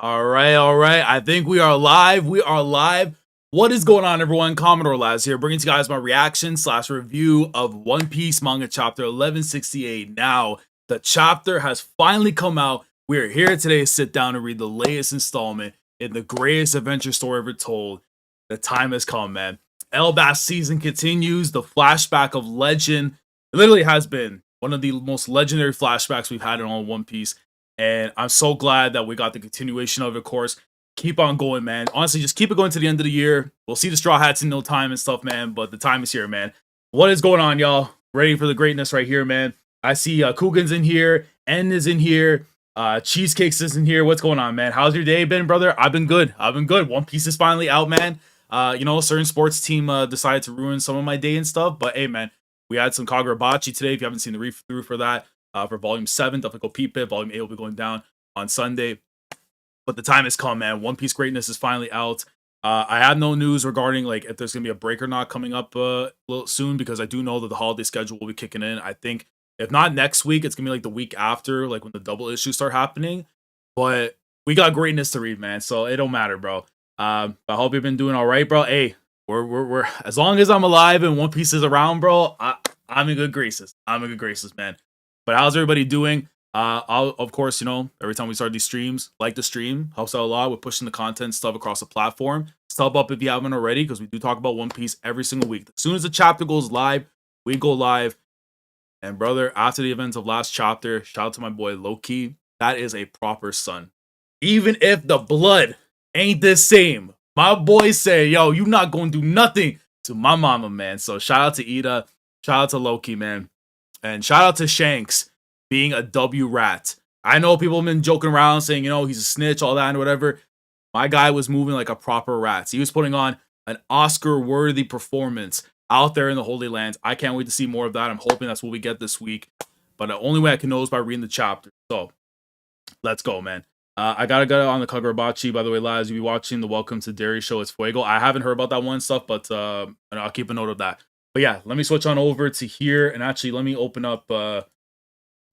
All right, all right. I think we are live. We are live. What is going on, everyone? Commodore Labs here, bringing to you guys my reaction slash review of One Piece manga chapter 1168. Now, the chapter has finally come out. We are here today to sit down and read the latest installment in the greatest adventure story ever told. The time has come, man. Elbaf season continues. The flashback of legend. It literally has been one of the most legendary flashbacks we've had in all One Piece. And I'm so glad that we got the continuation of it, of course. Keep on going, man. Honestly, just keep it going to the end of the year. We'll see the Straw Hats in no time and stuff, man. But the time is here, man. What is going on, y'all? Ready for the greatness right here, man. I see Kugan's in here. N is in here. Cheesecakes is in here. What's going on, man? How's your day been, brother? I've been good. I've been good. One Piece is finally out, man. Certain sports team decided to ruin some of my day and stuff. But, hey, man, we had some Kagurabachi today. If you haven't seen the read-through for that, for Volume 7. Definitely go peep it. Volume 8 will be going down on Sunday. But the time has come, man. One Piece greatness is finally out. I have no news regarding like if there's going to be a break or not coming up a little soon, because I do know that the holiday schedule will be kicking in. I think if not next week, it's going to be like the week after, like when the double issues start happening. But we got greatness to read, man. So it don't matter, bro. I hope you've been doing all right, bro. Hey, we're as long as I'm alive and One Piece is around, bro, I'm in good graces. I'm in good graces, man. But how's everybody doing? I'll, of course, every time we start these streams, like the stream, helps out a lot with pushing the content stuff across the platform. Sub up if you haven't already, because we do talk about One Piece every single week. As soon as the chapter goes live, we go live. And brother, after the events of last chapter, shout out to my boy Loki. That is a proper son. Even if the blood ain't the same, my boy say, yo, you not gonna do nothing to my mama, man. So shout out to Ida, shout out to Loki, man. And shout out to Shanks being a W rat. I know people have been joking around saying, he's a snitch, all that and whatever. My guy was moving like a proper rat. So he was putting on an Oscar-worthy performance out there in the Holy Lands. I can't wait to see more of that. I'm hoping that's what we get this week. But the only way I can know is by reading the chapter. So let's go, man. I gotta go on the Kagurabachi, by the way, lads. You'll be watching the Welcome to Dairy show. It's Fuego. I haven't heard about that one stuff, but I'll keep a note of that. But yeah, let me switch on over to here, and actually let me open up, let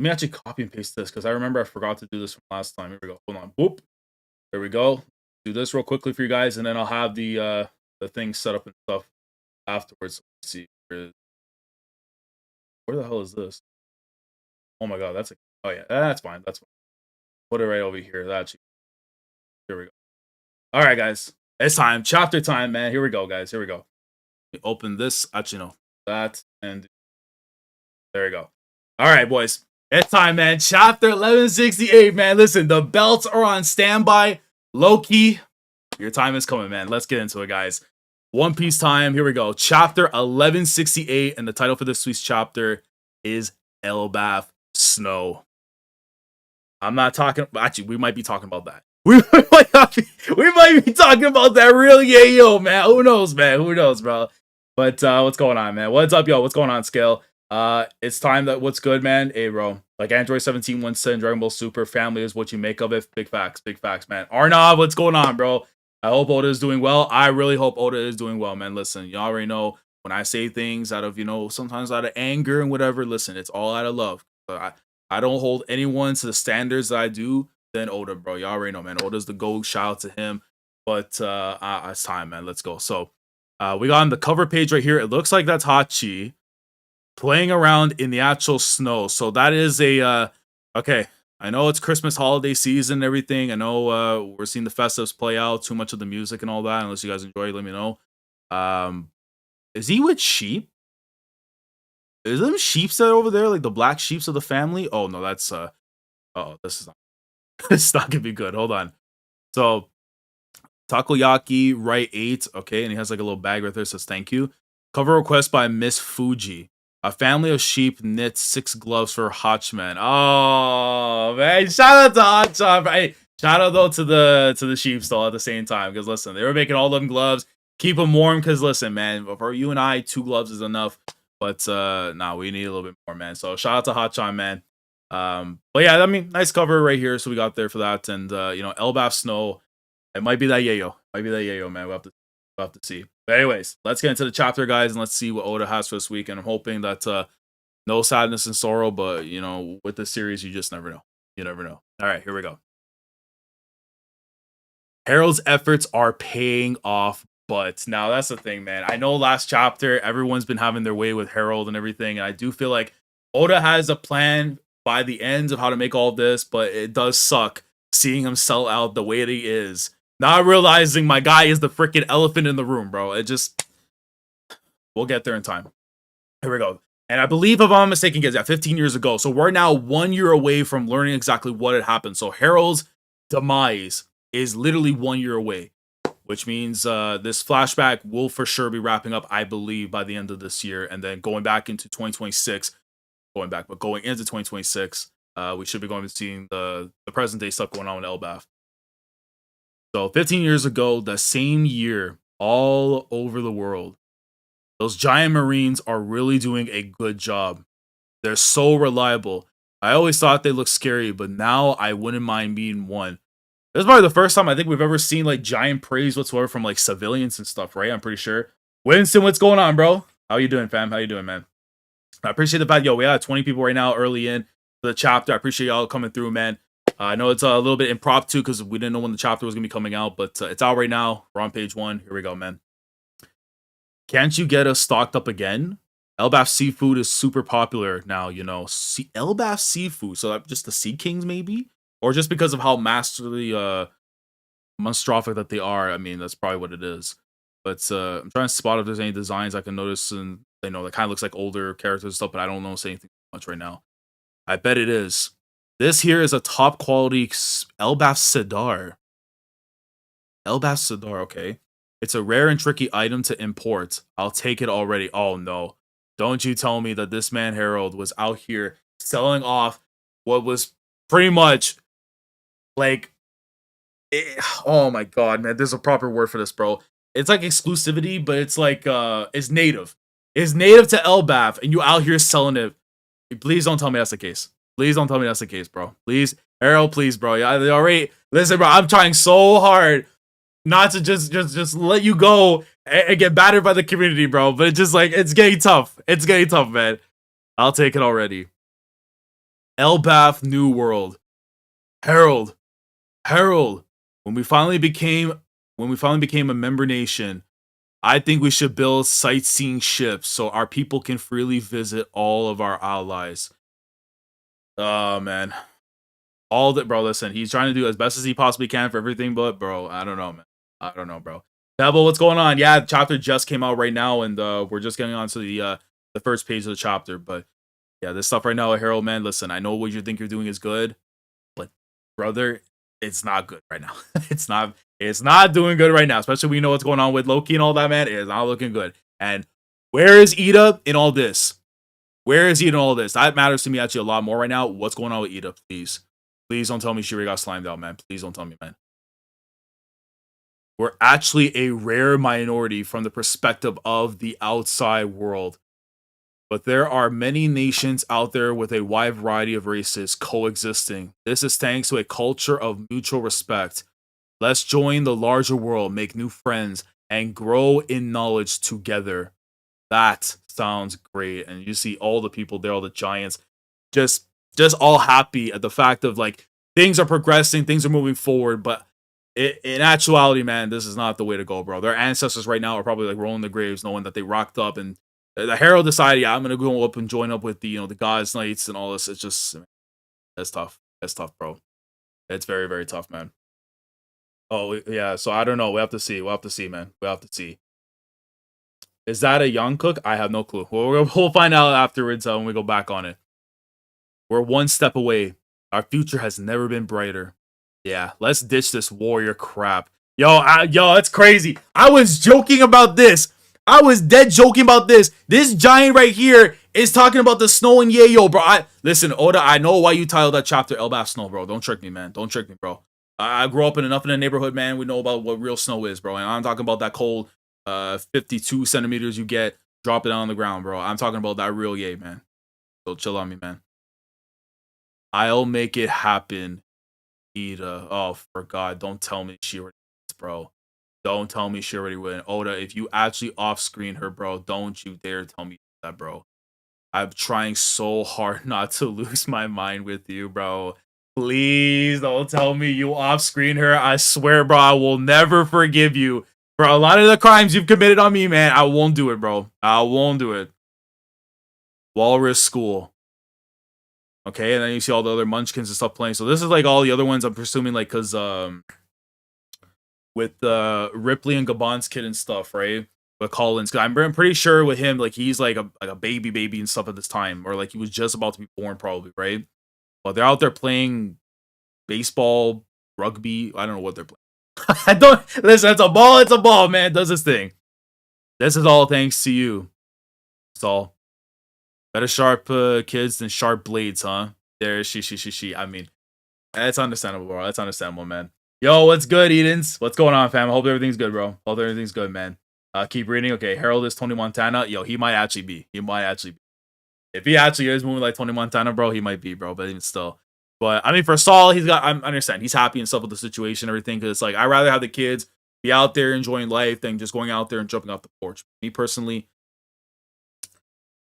me actually copy and paste this, because I remember I forgot to do this from last time. Here we go. Hold on. Whoop. There we go. Do this real quickly for you guys, and then I'll have the thing set up and stuff afterwards. Let's see. Where the hell is this? Oh my god, oh yeah, that's fine. That's fine. Put it right over here. Here we go. All right, guys. It's time. Chapter time, man. Here we go, guys. Here we go. Open this. Actually, no. That. And there we go. All right, boys. It's time, man. Chapter 1168, man. Listen, the belts are on standby. Loki, your time is coming, man. Let's get into it, guys. One Piece time. Here we go. Chapter 1168. And the title for this week's chapter is Elbaf Snow. I'm not talking. Actually, we might be talking about that. We might be talking about that real yayo, man. Who knows, man? Who knows, bro? But what's going on, man? What's up, yo? What's going on, Scale? It's time that what's good, man. Hey, bro. Like Android 17 once said in Dragon Ball Super, family is what you make of it. Big facts, man. Arnav, what's going on, bro? I hope Oda is doing well. I really hope Oda is doing well, man. Listen, you already know when I say things out of, sometimes out of anger and whatever, listen, it's all out of love. I don't hold anyone to the standards that I do than Oda, bro. You already know, man. Oda's the GOAT. Shout out to him. But it's time, man. Let's go. So we got on the cover page right here. It looks like that's Hachi playing around in the actual snow. So that is a okay. I know it's Christmas holiday season and everything. I know we're seeing the festives play out. Too much of the music and all that. Unless you guys enjoy it, let me know. Is he with sheep? Is them sheeps that over there, like the black sheeps of the family? Oh no, that's oh, this is not it's not gonna be good. Hold on. So Takoyaki, right 8. Okay, and he has like a little bag right there that says thank you. Cover request by Miss Fuji. A family of sheep knits 6 gloves for Hotchman. Oh man, shout out to Hotchman. Hey, shout out though to the sheep still at the same time. Because listen, they were making all them gloves, keep them warm. Because listen, man, for you and I, 2 gloves is enough. But nah, we need a little bit more, man. So shout out to Hotchman, man. But yeah, I mean, nice cover right here. So we got there for that, and Elbaf Snow. It might be that yayo. Might be that yayo, man. We'll have to see. But anyways, let's get into the chapter, guys, and let's see what Oda has for this week. And I'm hoping that no sadness and sorrow, but with this series, you just never know. You never know. All right, here we go. Harold's efforts are paying off. But now that's the thing, man. I know last chapter, everyone's been having their way with Harold and everything. And I do feel like Oda has a plan by the ends of how to make all this, but it does suck seeing him sell out the way that he is. Not realizing my guy is the freaking elephant in the room, bro. It just, we'll get there in time. Here we go. And I believe, if I'm not mistaken, guys, 15 years ago. So we're now 1 year away from learning exactly what had happened. So Harold's demise is literally 1 year away, which means this flashback will for sure be wrapping up, I believe, by the end of this year. And then going back into 2026, going into 2026, we should be going to seeing the present day stuff going on in Elbaf. So 15 years ago, the same year, all over the world, those giant marines are really doing a good job. They're so reliable. I always thought they looked scary, but now I wouldn't mind being one. This is probably the first time I think we've ever seen like giant praise whatsoever from like civilians and stuff, right? I'm pretty sure. Winston, what's going on, bro? How you doing, fam? How you doing, man? I appreciate the fact, yo, we got 20 people right now early in the chapter. I appreciate y'all coming through, man. I know it's a little bit impromptu because we didn't know when the chapter was going to be coming out, but it's out right now. We're on page 1. Here we go, man. Can't you get us stocked up again? Elbaf seafood is super popular now, you know. Elbaf seafood, so just the Sea Kings, maybe? Or just because of how masterly monstrophic that they are. I mean, that's probably what it is. But I'm trying to spot if there's any designs I can notice, and they know that kind of looks like older characters and stuff, but I don't notice anything much right now. I bet it is. This here is a top quality Elbaf Sidar. Elbaf Sidar, okay. It's a rare and tricky item to import. I'll take it already. Oh no. Don't you tell me that this man Harold was out here selling off what was pretty much like oh my god, man. There's a proper word for this, bro. It's like exclusivity, but it's like it's native. It's native to Elbaf, and you out here selling it. Please don't tell me that's the case. Please don't tell me that's the case, bro. Please, Harold, please, bro. Yeah, they already listen, bro. I'm trying so hard not to just let you go and get battered by the community, bro. But it's just like it's getting tough. It's getting tough, man. I'll take it already. Elbaf New World. Harold. When we finally became a member nation, I think we should build sightseeing ships so our people can freely visit all of our allies. Oh man. All that, bro, listen, he's trying to do as best as he possibly can for everything, but bro, I don't know, man. I don't know, bro. Devil, what's going on? Yeah, the chapter just came out right now, and we're just getting on to the first page of the chapter. But yeah, this stuff right now, Harold, man, listen, I know what you think you're doing is good, but brother, it's not good right now. it's not doing good right now, especially when you know what's going on with Loki and all that, man. It is not looking good. And where is Ida in all this? Where is Ida in all this? That matters to me actually a lot more right now. What's going on with Ida, please? Please don't tell me Shiri got slimed out, man. Please don't tell me, man. We're actually a rare minority from the perspective of the outside world. But there are many nations out there with a wide variety of races coexisting. This is thanks to a culture of mutual respect. Let's join the larger world, make new friends, and grow in knowledge together. That sounds great. And you see all the people there, all the giants, just all happy at the fact of like things are progressing, things are moving forward. But in actuality, man, this is not the way to go, bro. Their ancestors right now are probably like rolling the graves, knowing that they rocked up, and the Herald decided, yeah, I'm gonna go up and join up with the the gods, knights, and all this. It's just that's tough. That's tough, bro. It's very, very tough, man. Oh yeah, so I don't know. We have to see. We'll have to see, man. We'll have to see. Is that a young cook? I have no clue. We'll find out afterwards when we go back on it. We're one step away. Our future has never been brighter. Yeah, let's ditch this warrior crap. Yo, that's crazy. I was joking about this. I was dead joking about this. This giant right here is talking about the snow and yayo, bro. Listen, Oda, I know why you titled that chapter Elbaf Snow, bro. Don't trick me, man. Don't trick me, bro. I grew up enough in the neighborhood, man. We know about what real snow is, bro. And I'm talking about that cold 52 centimeters you get, drop it on the ground, bro. I'm talking about that real yay, man. So chill on me, man. I'll make it happen. Ida. Oh, for God, don't tell me she already wins, bro. Don't tell me she already win. Oda, if you actually off-screen her, bro, don't you dare tell me that, bro. I'm trying so hard not to lose my mind with you, bro. Please don't tell me you off-screen her. I swear, bro, I will never forgive you for a lot of the crimes you've committed on me, man. I won't do it, bro. I won't do it. Walrus School. Okay, and then you see all the other munchkins and stuff playing. So this is like all the other ones, I'm presuming, like, because with Ripley and Gabon's kid and stuff, right? With Collins, I'm pretty sure with him, like, he's like a baby and stuff at this time, or like he was just about to be born, probably, right? But they're out there playing baseball, rugby. I don't know what they're playing. I don't listen. It's a ball. It's a ball, man. It does this thing. This is all thanks to you. It's all better sharp kids than sharp blades, huh? There, she. I mean, that's understandable, bro. That's understandable, man. Yo, what's good, Edens? What's going on, fam? I hope everything's good, bro. Hope everything's good, man. Keep reading. Okay, Harold is Tony Montana. Yo, he might actually be. He might actually be. If he actually is moving like Tony Montana, bro, he might be, bro. But even still. But I mean, for Saul, I understand. He's happy and stuff with the situation and everything. Because it's like, I'd rather have the kids be out there enjoying life than just going out there and jumping off the porch. Me personally,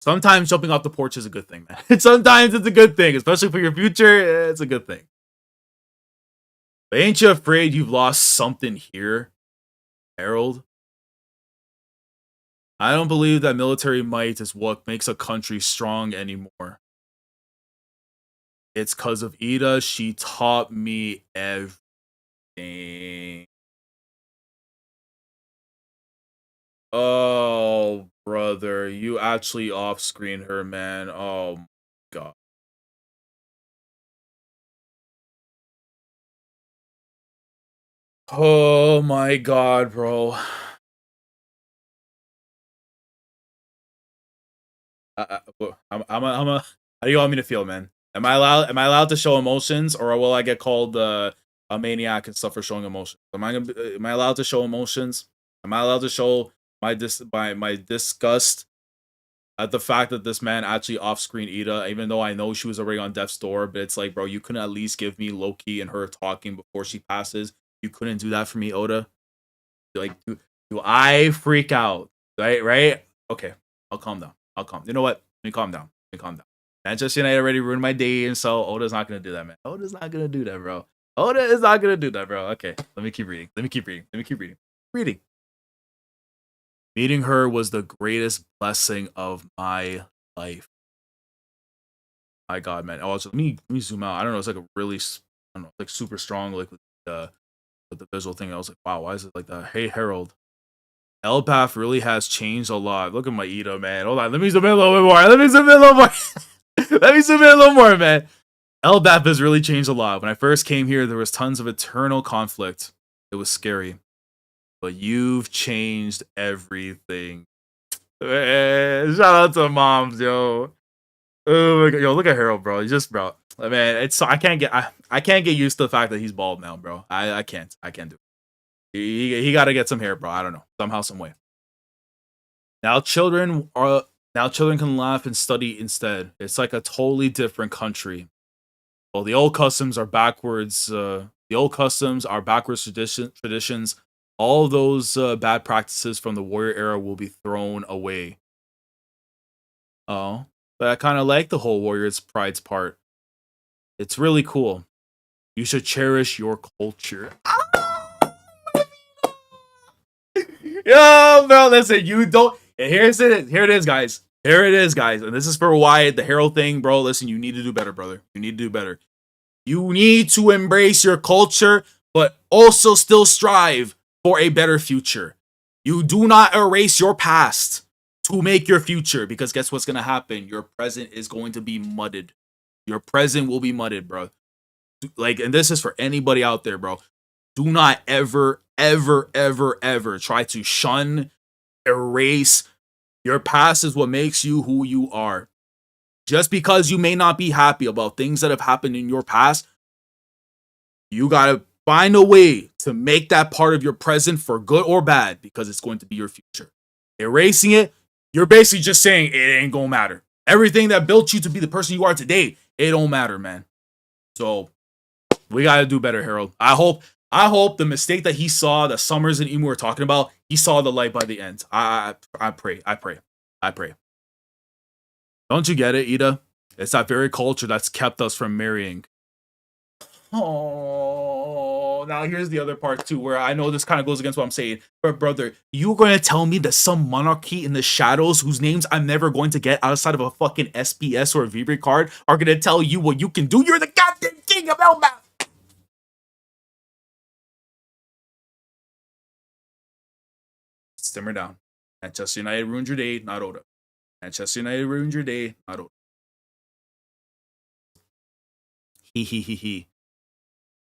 sometimes jumping off the porch is a good thing, man. Sometimes it's a good thing, especially for your future. It's a good thing. But ain't you afraid you've lost something here, Harold? I don't believe that military might is what makes a country strong anymore. It's because of Ida. She taught me everything. Oh, brother. You actually off-screen her, man. Oh, my God. Oh, my God, bro. How do you want me to feel, man? Am I allowed to show emotions, or will I get called a maniac and stuff for showing emotions? Am I allowed to show emotions? Am I allowed to show my disgust at the fact that this man actually off-screen Ida, even though I know she was already on death's door? But it's like, bro, you couldn't at least give me Loki and her talking before she passes. You couldn't do that for me, Oda. Like, do I freak out? Right? Okay, I'll calm down. You know what? Let me calm down. Manchester United already ruined my day, and so Oda's not gonna do that, man. Oda's not gonna do that, bro. Oda is not gonna do that, bro. Okay, let me keep reading. Reading. Meeting her was the greatest blessing of my life. My God, man. Oh, let me zoom out. I don't know. It's like a really, I don't know, like super strong, like with the visual thing. I was like, wow, why is it like that? Hey, Harold. Elbaf really has changed a lot. Look at my Ida, man. Hold on. Let me zoom in a little bit more. Let me zoom in a little more, man. Elbaf has really changed a lot. When I first came here, there was tons of eternal conflict. It was scary. But you've changed everything. Man, shout out to moms, yo. Oh my God. Yo, look at Harold, bro. He's just, bro. Man, it's I can't get used to the fact that he's bald now, bro. I can't do it. He got to get some hair, bro. I don't know. Somehow, some way. Now children can laugh and study instead. It's like a totally different country. Well, the old customs are backwards. Traditions. All of those bad practices from the warrior era will be thrown away. Oh, but I kind of like the whole warrior's prides part. It's really cool. You should cherish your culture. Yo, bro, listen, you don't. Here it is, guys. And this is for Wyatt, the Herald thing, bro. Listen, you need to do better, brother. You need to do better. You need to embrace your culture, but also still strive for a better future. You do not erase your past to make your future, because guess what's going to happen? Your present is going to be mudded. Your present will be mudded, bro. Like, and this is for anybody out there, bro. Do not ever try to shun, erase. Your past is what makes you who you are. Just because you may not be happy about things that have happened in your past, you gotta find a way to make that part of your present for good or bad, because it's going to be your future. Erasing it, you're basically just saying it ain't gonna matter. Everything that built you to be the person you are today, it don't matter, man. So we gotta do better, Harold. I hope the mistake that he saw, that Summers and Emu were talking about, he saw the light by the end. I pray. Don't you get it, Ida? It's that very culture that's kept us from marrying. Oh, now here's the other part too, where I know this kind of goes against what I'm saying. But brother, you're going to tell me that some monarchy in the shadows, whose names I'm never going to get outside of a fucking SPS or a V-Ray card, are going to tell you what you can do? You're the goddamn king of Elbaf. Simmer down. Manchester United ruined your day, not Oda. Manchester United ruined your day, not Oda. He.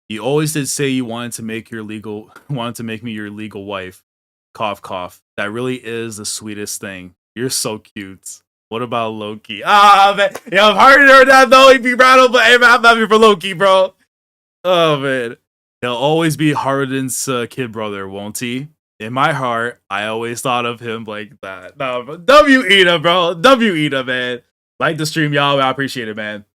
You always did say you wanted to make me your legal wife. Cough, cough. That really is the sweetest thing. You're so cute. What about Loki? Ah, man. Yeah, I'm hard to hear that though. He'd be rattled, but hey, man, I'm happy for Loki, bro. Oh, man. He'll always be Harden's kid brother, won't he? In my heart, I always thought of him like that. No, bro. W Ida, bro. W Ida, man. Like the stream, y'all. I appreciate it, man.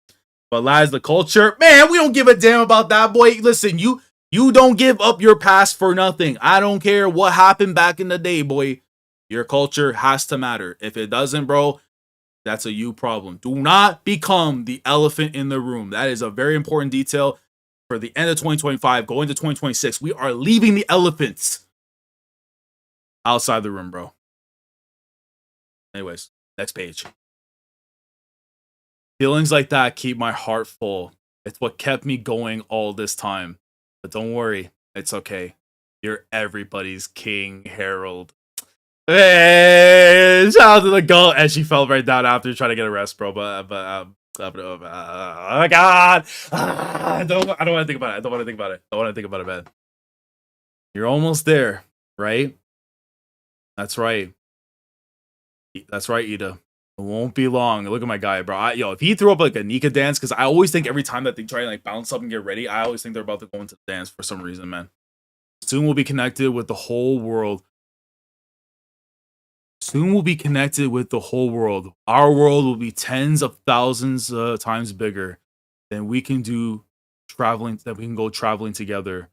But lies the culture, man. We don't give a damn about that, boy. Listen, you don't give up your past for nothing. I don't care what happened back in the day, boy. Your culture has to matter. If it doesn't, bro, that's a you problem. Do not become the elephant in the room. That is a very important detail for the end of 2025, going to 2026. We are leaving the elephants outside the room, bro. Anyways, next page. Feelings like that keep my heart full. It's what kept me going all this time. But don't worry, it's okay. You're everybody's king, Harold. Hey, shout out to the goat. And she fell right down after trying to get a rest, bro. Oh my god. I don't want to think about it. I don't want to think about it, man. You're almost there, right? That's right. That's right, Ida. It won't be long. Look at my guy, bro. Yo, if he threw up like a Nika dance, because I always think every time that they try to like bounce up and get ready, I always think they're about to go into the dance for some reason, man. Soon we'll be connected with the whole world. Soon we'll be connected with the whole world. Our world will be tens of thousands times bigger. Then we can do traveling. That we can go traveling together,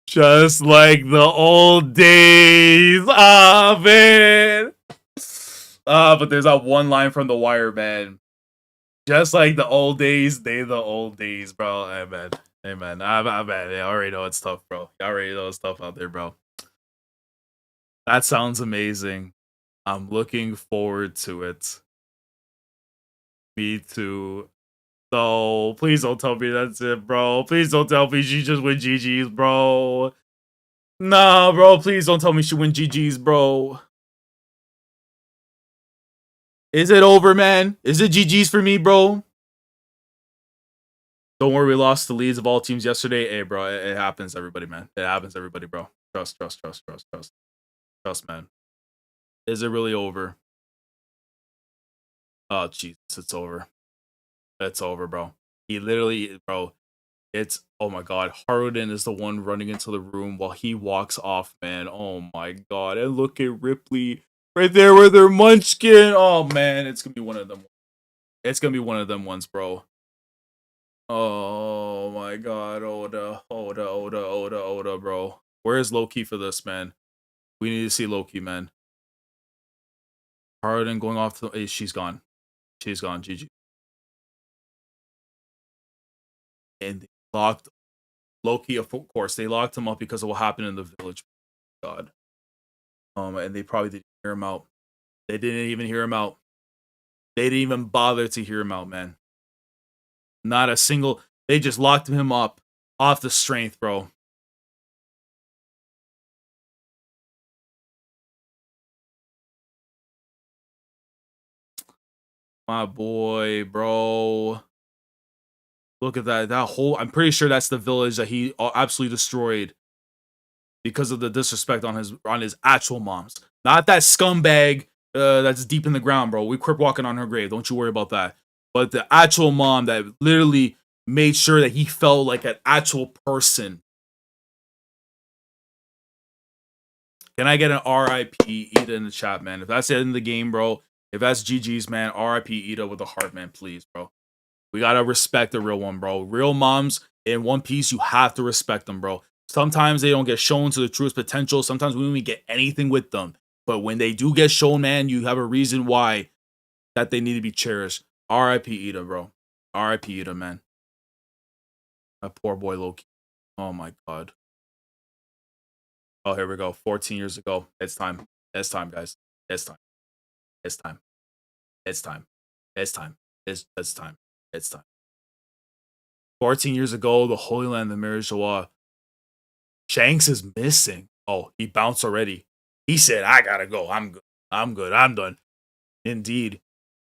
just like the old days. Ah, man. But there's that one line from The Wire, man. Just like the old days, the old days, bro. Hey, man. Hey, man. Man. I already know it's tough, bro. I already know it's tough out there, bro. That sounds amazing. I'm looking forward to it. Me too. So, please don't tell me that's it, bro. Please don't tell me she just win GG's, bro. Nah, bro. Please don't tell me she win GG's, bro. Is it over, man? Is it GG's for me, bro? Don't worry, we lost the leads of all teams yesterday. Hey, bro, it happens, everybody, man. It happens, everybody, bro. Trust. Trust, man. Is it really over? Oh, Jesus, it's over. It's over, bro. He literally, bro, it's, oh my God. Harden is the one running into the room while he walks off, man. Oh my God. And look at Ripley right there with her munchkin. Oh, man, it's going to be one of them. It's going to be one of them ones, bro. Oh my God, Oda, bro. Where's Loki for this, man? We need to see Loki, man. Harden going off to... Hey, she's gone. She's gone, GG. And they locked Loki, of course. They locked him up because of what happened in the village. God. And they probably didn't hear him out. They didn't even hear him out. They didn't even bother to hear him out, man. Not a single... They just locked him up off the strength, bro. My boy, bro. Look at that. That whole... I'm pretty sure that's the village that he absolutely destroyed because of the disrespect on his actual moms. Not that scumbag that's deep in the ground, bro. We quit walking on her grave. Don't you worry about that. But the actual mom that literally made sure that he felt like an actual person. Can I get an RIP Ida in the chat, man? If that's the end of the game, bro. If that's GG's, man, RIP Ida with a heart, man, please, bro. We gotta respect the real one, bro. Real moms in One Piece, you have to respect them, bro. Sometimes they don't get shown to the truest potential. Sometimes we don't even get anything with them. But when they do get shown, man, you have a reason why that they need to be cherished. RIP Ida, bro. RIP Ida, man. That poor boy Loki. Oh my god. Oh, here we go. 14 years ago. It's time. It's time, guys. It's time. It's time. It's time. It's time. It's time. It's time. 14 years ago, the Holy Land, the Mirror Joie. Shanks is missing. Oh, he bounced already. He said, I gotta go. I'm good. I'm good. I'm done. Indeed.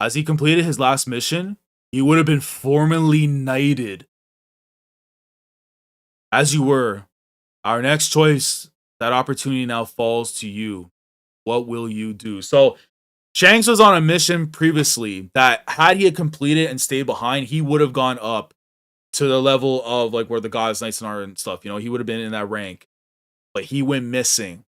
As he completed his last mission, he would have been formally knighted. As you were, our next choice, that opportunity now falls to you. What will you do? So, Shanks was on a mission previously that had he had completed and stayed behind, he would have gone up to the level of like where the gods, knights, and are and stuff. You know, he would have been in that rank, but he went missing.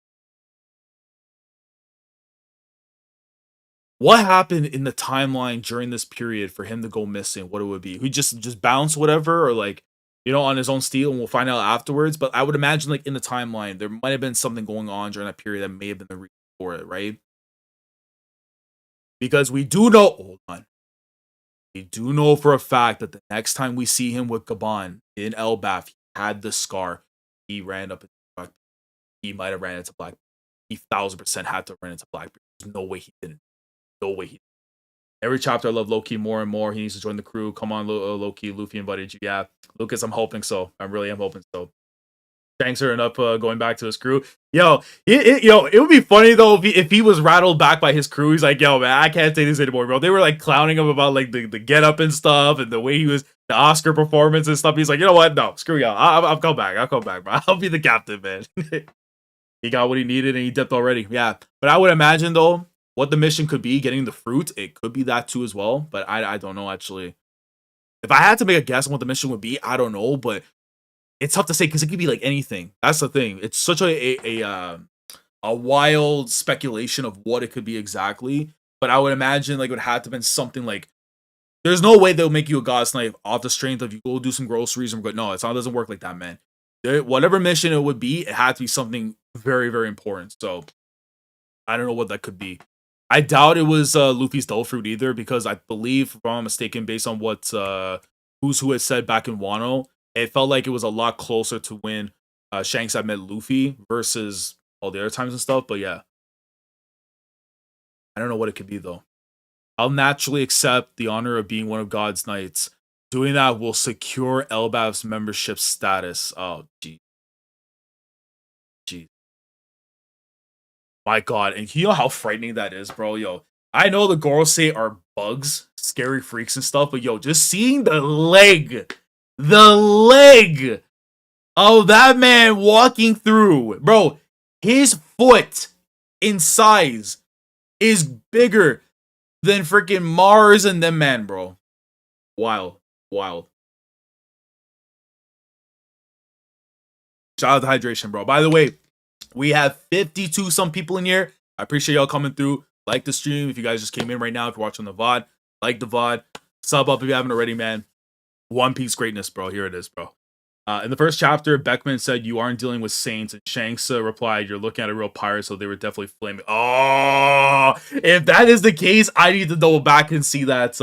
What happened in the timeline during this period for him to go missing? What it would be? He just bounce whatever, or like, you know, on his own steel, and we'll find out afterwards. But I would imagine like in the timeline, there might have been something going on during that period that may have been the reason for it, right? Because we do know. Hold on. We do know for a fact that the next time we see him with Gabon in Elbaf, he had the scar. He ran up. He might have ran into Black. He 1000% had to run into Blackbeard. There's no way he didn't. No way he didn't. Every chapter, I love Loki more and more. He needs to join the crew. Come on, Loki. Luffy invited you. Yeah, Lucas, I'm hoping so. I really am hoping so. Thanks for enough going back to his crew. Yo, it would be funny though if he was rattled back by his crew. He's like, yo, man, I can't take this anymore, bro. They were like clowning him about like the get up and stuff and the way he was, the Oscar performance and stuff. He's like, you know what? No, screw y'all. I'll come back. I'll come back, bro. I'll be the captain, man. He got what he needed and he dipped already. Yeah, but I would imagine though what the mission could be, getting the fruit. It could be that too as well, but I don't know actually. If I had to make a guess on what the mission would be, I don't know, but it's tough to say because it could be like anything. That's the thing. It's such a wild speculation of what it could be exactly. But I would imagine like it would have to have been something like, there's no way they'll make you a god's knife off the strength of you go do some groceries and go. No, it doesn't work like that, man. Whatever mission it would be, it had to be something very, very important. So I don't know what that could be. I doubt it was Luffy's Dull Fruit either, because I believe, if I'm not mistaken, based on what Who's Who had said back in Wano, it felt like it was a lot closer to when Shanks had met Luffy versus all the other times and stuff. But yeah, I don't know what it could be though. I'll naturally accept the honor of being one of God's knights. Doing that will secure Elbaf's membership status. Oh, gee. My god, and you know how frightening that is, bro? Yo, I know the Gorosei are bugs, scary freaks and stuff, but yo, just seeing the leg of that man walking through, bro, his foot in size is bigger than freaking Mars and them, man, bro. Wild. Shout out to hydration, bro. By the way, we have 52 some people in here. I appreciate y'all coming through. Like the stream if you guys just came in right now. If you're watching the VOD, like the VOD. Sub up if you haven't already, man. One Piece greatness, bro. Here it is, bro. In the first chapter, Beckman said, you aren't dealing with saints. And Shanks replied, you're looking at a real pirate, so they were definitely flaming. Oh, if that is the case, I need to double back and see that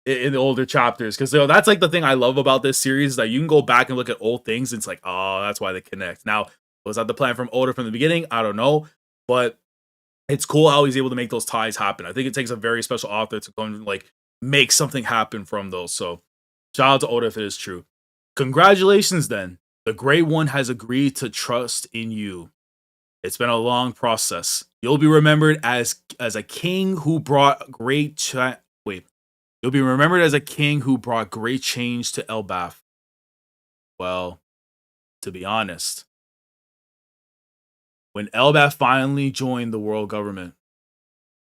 in the older chapters. Because that's like the thing I love about this series, is that you can go back and look at old things, and it's like, oh, that's why they connect. Now, was that the plan from Oda from the beginning? I don't know. But it's cool how he's able to make those ties happen. I think it takes a very special author to go and like make something happen from those. So shout out to Oda if it is true. Congratulations then. The Great One has agreed to trust in you. It's been a long process. You'll be remembered as a king who brought great You'll be remembered as a king who brought great change to Elbaf. Well, to be honest, when Elbaf finally joined the world government,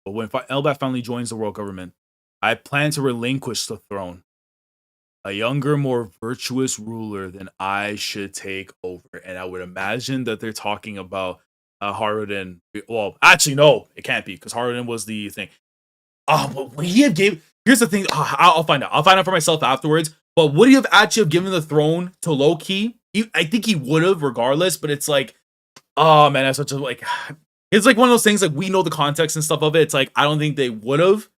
Elbaf finally joins the world government, I plan to relinquish the throne. A younger, more virtuous ruler than I should take over. And I would imagine that they're talking about Haruden. Well, actually, no, it can't be, because Haruden was the thing. But would he have here's the thing. I'll find out. I'll find out for myself afterwards. But would he have actually have given the throne to Loki? I think he would have, regardless. But it's like, oh man, that's such a like. It's like one of those things. Like, we know the context and stuff of it. It's like, I don't think they would have,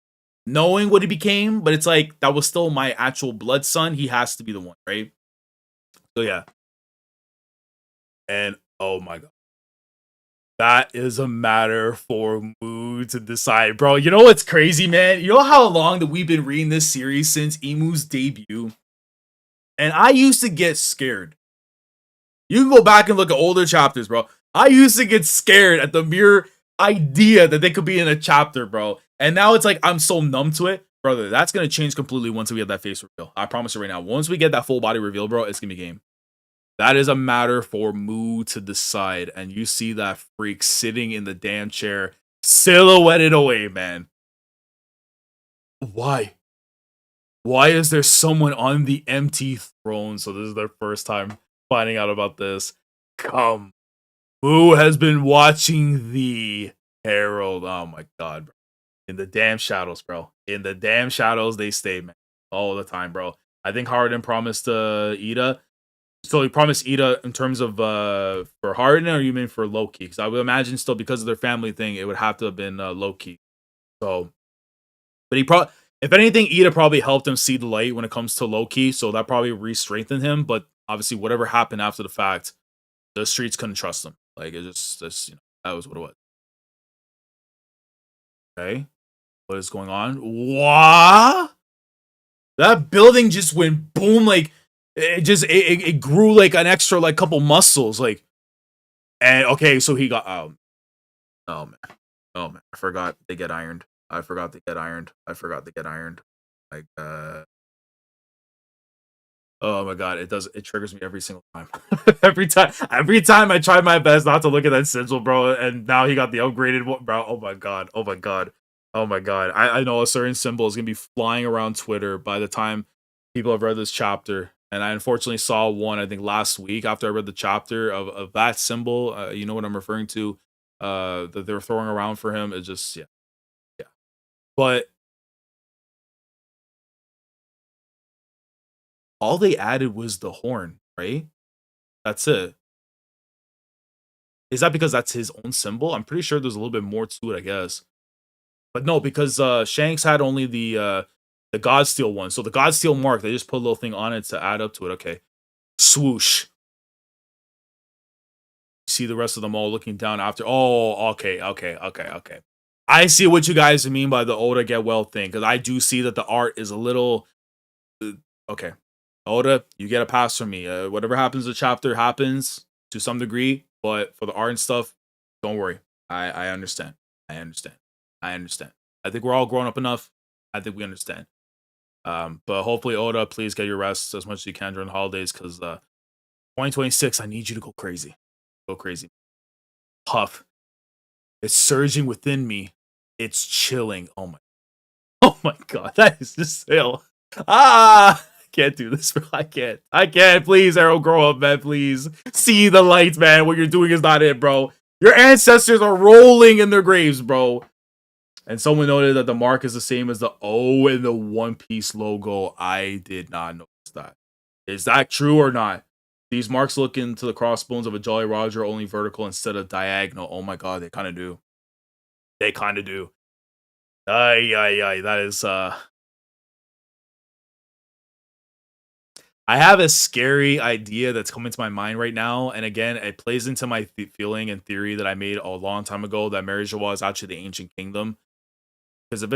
knowing what he became. But it's like, that was still my actual blood son. He has to be the one, right? So yeah. And oh my god. That is a matter for Moo to decide. Bro, you know what's crazy, man? You know how long that we've been reading this series since Emu's debut? And I used to get scared. You can go back and look at older chapters, bro. I used to get scared at the mere idea that they could be in a chapter, bro. And now it's like I'm so numb to it. Brother, that's going to change completely once we get that face reveal. I promise you right now. Once we get that full body reveal, bro, it's going to be game. That is a matter for Moo to decide. And you see that freak sitting in the damn chair, silhouetted away, man. Why? Why is there someone on the empty throne? So this is their first time finding out about this. Come. Moo has been watching the Herald. Oh my god, bro. In the damn shadows, bro. In the damn shadows they stay, man. All the time, bro. I think Harden promised Ida. So he promised Ida in terms of for Harden, or you mean for Loki? Because I would imagine still because of their family thing, it would have to have been Loki. So, but he probably, if anything, Ida probably helped him see the light when it comes to Loki. So that probably re-strengthened him. But obviously, whatever happened after the fact, the streets couldn't trust him. Like it just you know, that was what it was. Okay, what is going on? What? That building just went boom, like it grew like an extra like couple muscles, like. And okay, so he got oh man, I forgot they get ironed. I forgot they get ironed. Like oh my god, it triggers me every single time. every time I try my best not to look at that sigil, bro, and now he got the upgraded one, bro. Oh my god. I know a certain symbol is gonna be flying around Twitter by the time people have read this chapter. And I unfortunately saw one, I think last week after I read the chapter of that symbol. You know what I'm referring to, that they're throwing around for him. It's just yeah. But all they added was the horn, right? That's it. Is that because that's his own symbol? I'm pretty sure there's a little bit more to it, I guess. But no, because Shanks had only the Godsteel one. So the Godsteel mark, they just put a little thing on it to add up to it. Okay. Swoosh. See the rest of them all looking down after. Oh, okay. I see what you guys mean by the Oda get well thing, because I do see that the art is a little okay. Oda, you get a pass from me. Whatever happens to the chapter happens to some degree, but for the art and stuff, don't worry. I understand. I understand. I think we're all grown up enough. I think we understand. But hopefully, Oda, please get your rest as much as you can during the holidays, because 2026, I need you to go crazy. Go crazy. Puff. It's surging within me. It's chilling. Oh my god, that is just ill. I can't do this, bro. I can't. Please, Arrow, grow up, man. Please. See the light, man. What you're doing is not it, bro. Your ancestors are rolling in their graves, bro. And someone noted that the mark is the same as the O in the One Piece logo. I did not notice that. Is that true or not? These marks look into the crossbones of a Jolly Roger, only vertical instead of diagonal. Oh my god, they kind of do. Ay. That is, I have a scary idea that's coming to my mind right now. And again, it plays into my feeling and theory that I made a long time ago that Mary Joie is actually the ancient kingdom. Because if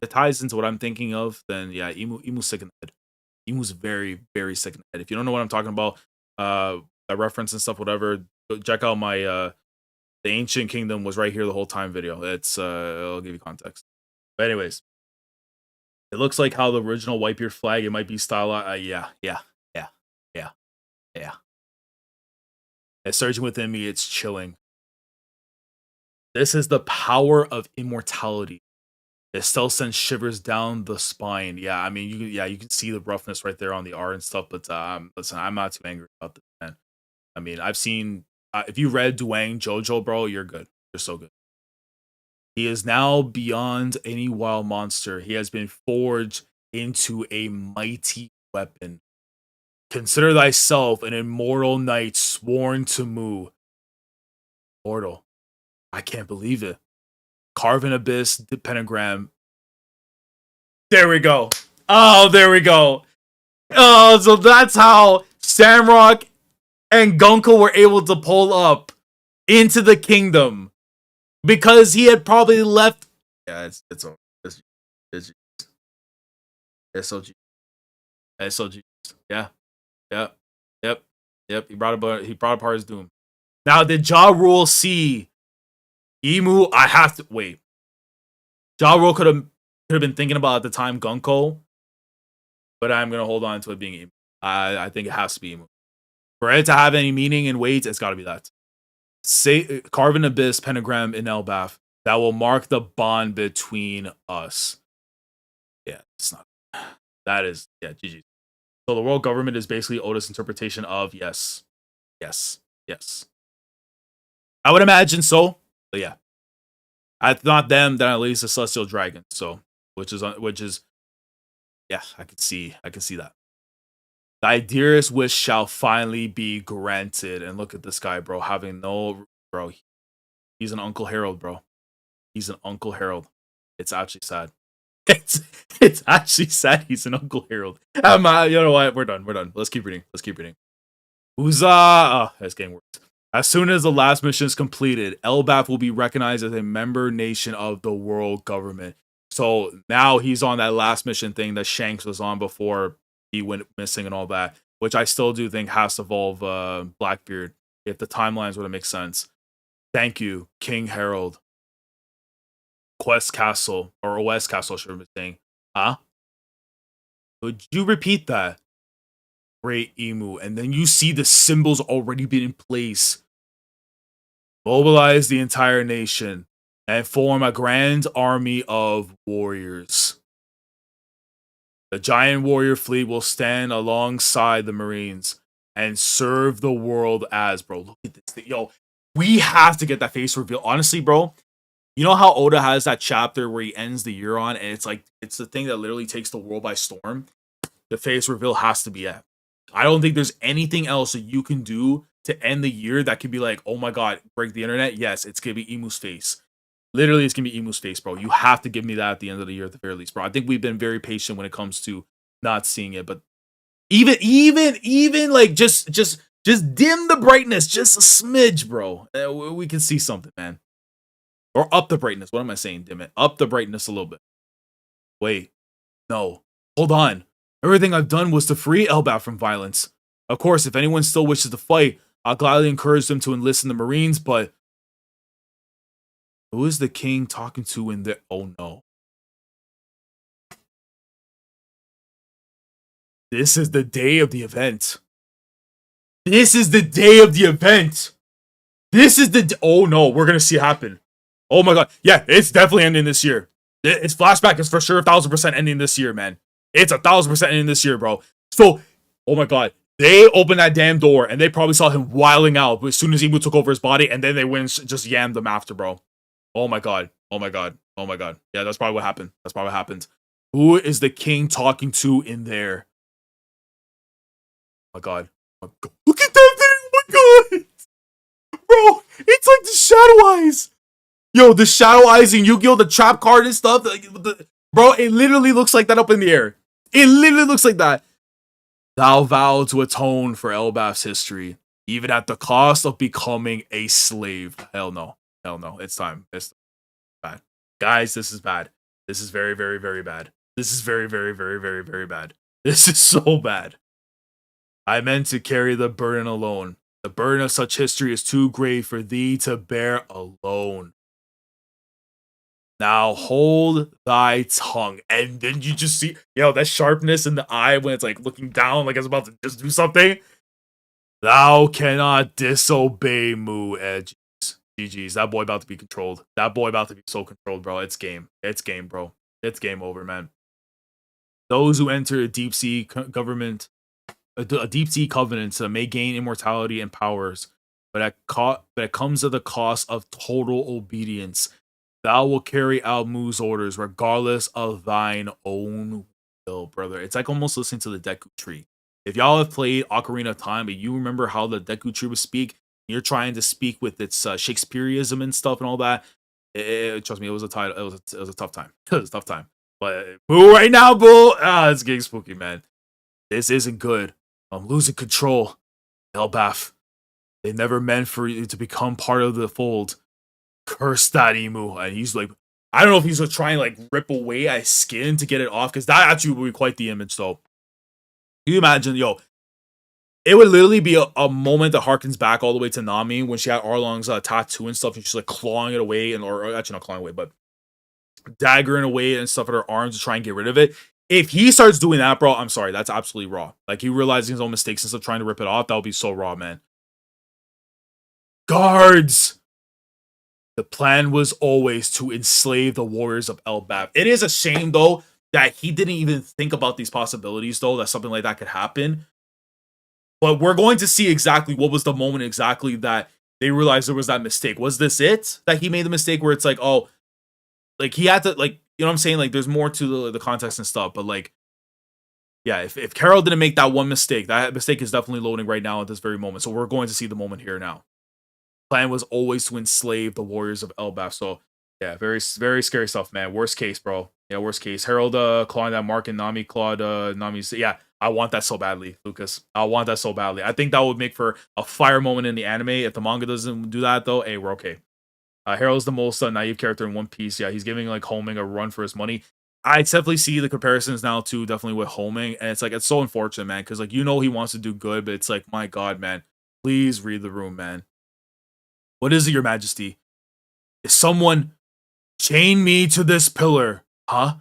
it ties into what I'm thinking of, then yeah, Emu's sick in the head. Emu's very, very sick in the head. If you don't know what I'm talking about, that reference and stuff, whatever, check out my the ancient kingdom was right here the whole time video. It's I'll give you context. But anyways, it looks like how the original Whitebeard flag, it might be stylized. Yeah. It's surging within me. It's chilling. This is the power of immortality. It still sends shivers down the spine. Yeah, I mean, you can see the roughness right there on the R and stuff. But listen, I'm not too angry about this, man. I mean, I've seen. If you read Duang JoJo, bro, you're good. You're so good. He is now beyond any wild monster. He has been forged into a mighty weapon. Consider thyself an immortal knight sworn to Mu. Mortal. I can't believe it. Carve an abyss, the pentagram. There we go. Oh, there we go. Oh, so that's how. Shamrock and Gunko were able to pull up into the kingdom because he had probably left. Yeah, it's over. It's SOG. SOG. Yeah. Yep. Yep. Yep. He brought apart his doom. Now, did Ja Rule see Emu? I have to wait. Ja Rule could have been thinking about at the time Gunko, but I'm gonna hold on to it being Emu. I think it has to be Emu. For it to have any meaning and weight, it's got to be that. Say carve an abyss pentagram in Elbaf that will mark the bond between us. Yeah, it's not. That is GG. So the world government is basically Oda's interpretation of yes. I would imagine so, but yeah. If not them, then at least the celestial dragon. So which is yeah, I can see that. Thy dearest wish shall finally be granted. And look at this guy, bro, having no bro. He's an Uncle Harold, bro. He's an Uncle Harold. It's actually sad. It's actually sad he's an Uncle Harold. You know what? We're done. Let's keep reading. Huzzah! Oh, that's getting worse. As soon as the last mission is completed, Elbaf will be recognized as a member nation of the world government. So now he's on that last mission thing that Shanks was on before he went missing and all that, which I still do think has to involve Blackbeard if the timelines were to make sense. Thank you, King Harold. Quest Castle, or OS Castle, should be saying. Huh? Would you repeat that? Great Emu. And then you see the symbols already been in place. Mobilize the entire nation and form a grand army of warriors. The giant warrior fleet will stand alongside the Marines and serve the world as, bro. Look at this thing. Yo, we have to get that face reveal. Honestly, bro, you know how Oda has that chapter where he ends the year on, and it's like, it's the thing that literally takes the world by storm? The face reveal has to be it. I don't think there's anything else that you can do to end the year that could be like, oh my god, break the internet. Yes, it's gonna be Emu's face. Literally, it's gonna be Emu's face, bro. You have to give me that at the end of the year at the very least, bro. I think we've been very patient when it comes to not seeing it, but even like just dim the brightness just a smidge, bro. We can see something, man. Or up the brightness. What am I saying? Dim it. Up the brightness a little bit. Wait. No. Hold on. Everything I've done was to free Elbaf from violence. Of course, if anyone still wishes to fight, I'll gladly encourage them to enlist in the Marines, but who is the king talking to in there? Oh no. This is the day of the event. This is the day of the event. This is the oh no, we're gonna see it happen. Oh my god. Yeah, it's definitely ending this year. It's Flashback is for sure 1000% ending this year, man. It's 1000% ending this year, bro. So, oh my god. They opened that damn door and they probably saw him wiling out as soon as Emu took over his body, and then they went and just yammed him after, bro. Oh my god. Oh my god. Oh my god. Yeah, that's probably what happened. That's probably what happened. Who is the king talking to in there? Oh my god. Oh my god. Look at that thing! Oh my god! Bro, it's like the Shadow Eyes! Yo, the Shadow Eyes in Yu-Gi-Oh! The trap card and stuff. Bro, it literally looks like that up in the air. It literally looks like that. Thou vow to atone for Elbaf's history, even at the cost of becoming a slave. Hell no. Hell no. It's time. It's bad. Guys, this is bad. This is very, very, very bad. This is very, very, very, very, very bad. This is so bad. I meant to carry the burden alone. The burden of such history is too great for thee to bear alone. Now hold thy tongue. And then you just see, that sharpness in the eye when it's like looking down, like it's about to just do something. Thou cannot disobey Mu Edge. GG's. That boy about to be controlled. That boy about to be so controlled, bro. It's game. It's game, bro. It's game over, man. Those who enter a deep sea government, a deep sea covenant may gain immortality and powers, but it comes at the cost of total obedience. Thou will carry out Mu's orders regardless of thine own will, brother. It's like almost listening to the Deku Tree. If y'all have played Ocarina of Time, but you remember how the Deku Tree would speak, you're trying to speak with its Shakespeareism and stuff and all that. Trust me, it was a tough time. It was a tough time. But boo right now, boo. It's getting spooky, man. This isn't good I'm losing control. Elbaf, they never meant for you to become part of the fold. Curse that emu. And he's like, I don't know if he's gonna try and like rip away at his skin to get it off, because that actually would be quite the image though. Can you imagine, yo, it would literally be a moment that harkens back all the way to Nami when she had Arlong's tattoo and stuff, and she's like clawing it away, and or actually not clawing away, but daggering away and stuff at her arms to try and get rid of it. If he starts doing that, bro, I'm sorry, that's absolutely raw. Like, he realizing his own mistakes and stuff, trying to rip it off, that would be so raw, man. Guards! The plan was always to enslave the warriors of Elbaf. It is a shame, though, that he didn't even think about these possibilities, though, that something like that could happen. But we're going to see exactly what was the moment exactly that they realized there was that mistake. Was this it? That he made the mistake where it's like, oh, like he had to, like, you know what I'm saying? Like, there's more to the context and stuff, but like, yeah, if Carol didn't make that one mistake, that mistake is definitely loading right now at this very moment. So we're going to see the moment here now. Plan was always to enslave the warriors of Elbaf. So yeah, very, very scary stuff, man. Worst case, bro. Yeah, worst case. Harold clawing that mark and Nami clawed Nami's. Yeah, I want that so badly, Lucas. I want that so badly. I think that would make for a fire moment in the anime. If the manga doesn't do that, though, hey, we're okay. Harold's the most naive character in One Piece. Yeah, he's giving like Homing a run for his money. I definitely see the comparisons now too, definitely with Homing, and it's like it's so unfortunate, man, because like he wants to do good, but it's like, my God, man, please read the room, man. What is it, Your Majesty? Is someone chain me to this pillar? Huh?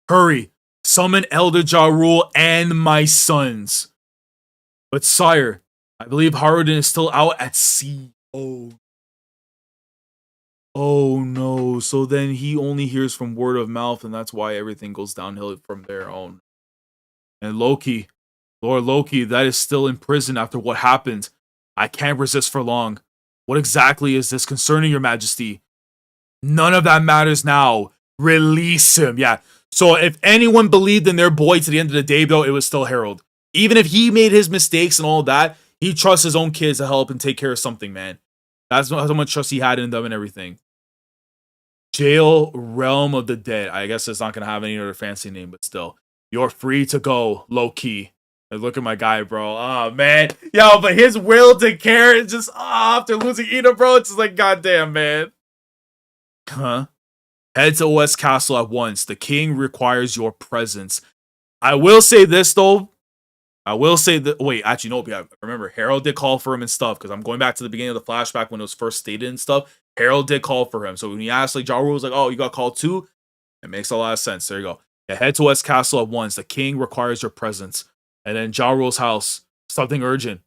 Hurry, summon Elder Ja Rule and my sons. But sire, I believe Haruden is still out at sea. Oh no, so then he only hears from word of mouth, and that's why everything goes downhill from there on. And Loki, Lord Loki, that is still in prison after what happened. I can't resist for long. What exactly is this concerning, Your Majesty? None of that matters now. Release him. Yeah. So if anyone believed in their boy to the end of the day, though, it was still Harold. Even if he made his mistakes and all that, he trusts his own kids to help and take care of something, man. That's how much trust he had in them and everything. Jail Realm of the Dead. I guess it's not going to have any other fancy name, but still. You're free to go, low-key. Look at my guy, bro. Oh, man. Yo, but his will to care is just, after losing Ida, bro, it's just like, goddamn, man. Huh? Head to OS Castle at once. The king requires your presence. I will say this, though. I will say that. Wait, actually, no. Yeah, remember, Harold did call for him and stuff, because I'm going back to the beginning of the flashback when it was first stated and stuff. Harold did call for him. So when he asked, like, Ja Rule was like, oh, you got called too? It makes a lot of sense. There you go. Yeah, head to West Castle at once. The king requires your presence. And then Ja Rule's house. Something urgent.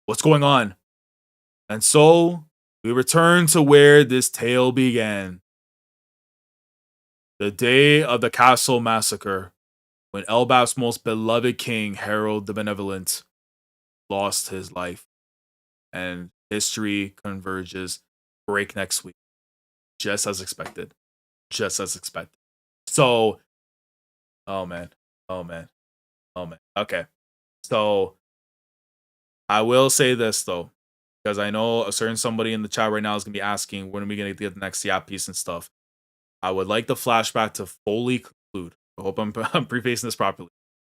What's going on? And so we return to where this tale began. The day of the castle massacre, when Elbaf's most beloved king, Harold the Benevolent, lost his life. And history converges breakneck speed. Just as expected. Just as expected. So, oh man. Oh man. Oh man. Okay. So, I will say this though, because I know a certain somebody in the chat right now is going to be asking, when are we going to get the next Yap piece and stuff? I would like the flashback to fully conclude. I hope I'm prefacing this properly.